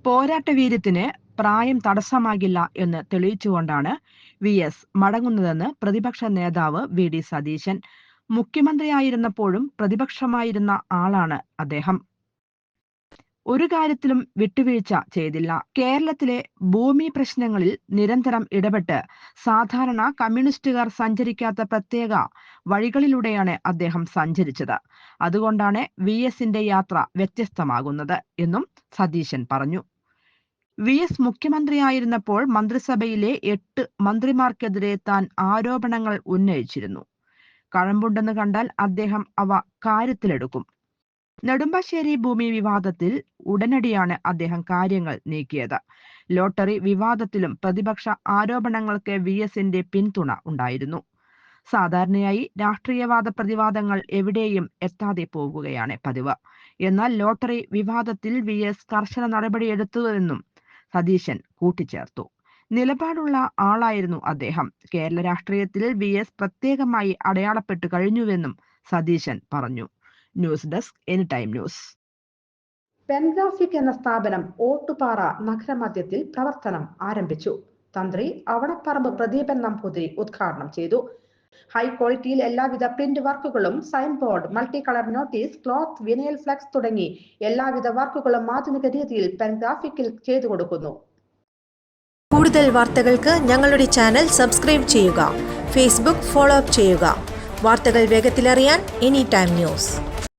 പോരാട്ടവീര്യത്തിന് പ്രായം തടസ്സമാകില്ല എന്ന് തെളിയിച്ചുകൊണ്ടാണ് വി.എസ്. മടങ്ങുന്നതെന്ന് പ്രതിപക്ഷ നേതാവ് വി.ഡി. സതീശൻ. മുഖ്യമന്ത്രിയായിരുന്നപ്പോഴും പ്രതിപക്ഷമായിരുന്ന ആളാണ് അദ്ദേഹം. ഒരു കാര്യത്തിലും വിട്ടുവീഴ്ച ചെയ്തില്ല. കേരളത്തിലെ ഭൂമി പ്രശ്നങ്ങളിൽ നിരന്തരം ഇടപെട്ട് സാധാരണ കമ്മ്യൂണിസ്റ്റുകാർ സഞ്ചരിക്കാത്ത പ്രത്യേക വഴികളിലൂടെയാണ് അദ്ദേഹം സഞ്ചരിച്ചത്. അതുകൊണ്ടാണ് വി.എസിന്റെ യാത്ര വ്യത്യസ്തമാകുന്നത് എന്നും സതീശൻ പറഞ്ഞു. വി.എസ്. മുഖ്യമന്ത്രിയായിരുന്നപ്പോൾ മന്ത്രിസഭയിലെ 8 മന്ത്രിമാർക്കെതിരെ താൻ ആരോപണങ്ങൾ ഉന്നയിച്ചിരുന്നു. കഴമ്പുണ്ടെന്ന് കണ്ടാൽ അദ്ദേഹം അവ കാര്യത്തിലെടുക്കും. നെടുമ്പാശ്ശേരി ഭൂമി വിവാദത്തിൽ ഉടനടിയാണ് അദ്ദേഹം കാര്യങ്ങൾ നീക്കിയത്. ലോട്ടറി വിവാദത്തിലും പ്രതിപക്ഷ ആരോപണങ്ങൾക്ക് വി.എസിന്റെ പിന്തുണ ഉണ്ടായിരുന്നു. സാധാരണയായി രാഷ്ട്രീയവാദ പ്രതിവാദങ്ങൾ എവിടെയും എത്താതെ പോകുകയാണ് പതിവ്. എന്നാൽ ലോട്ടറി വിവാദത്തിൽ വി.എസ്. കർശന നടപടിയെടുത്തുവെന്നും സതീശൻ കൂട്ടിച്ചേർത്തു. നിലപാടുള്ള ആളായിരുന്നു അദ്ദേഹം. കേരള രാഷ്ട്രീയത്തിൽ വി.എസ്. പ്രത്യേകമായി അടയാളപ്പെട്ടു കഴിഞ്ഞുവെന്നും സതീശൻ പറഞ്ഞു. News desk anytime news. പെൻഗ്രാഫിക് എന്ന സ്ഥാപനം ഓട്ടുപാറ നഗരമധ്യത്തിൽ പ്രവർത്തനം ആരംഭിച്ചു. തന്ത്രി അവണപ്പറമ്പ് പ്രദീപൻ നമ്പൂതിരി ഉദ്ഘാടനം ചെയ്തു. ഹൈ ക്വാളിറ്റിയിൽ എല്ലാവിധ പ്രിന്റ് വർക്കുകളും, sign board, multi colour notice, cloth, vinyl flex തുടങ്ങി എല്ലാവിധ വർക്കുകളും ആധുനിക രീതിയിൽ പെൻഗ്രാഫിക്കിൽ ചെയ്തു കൊടുക്കുന്നു. കൂടുതൽ വാർത്തകൾക്ക് ഞങ്ങളുടെ ചാനൽ സബ്സ്ക്രൈബ് ചെയ്യുക. ഫേസ്ബുക്ക് ഫോളോ അപ്പ് ചെയ്യുക. വാർത്തകൾ വേഗത്തിലറിയാൻ എനിടൈം ന്യൂസ്.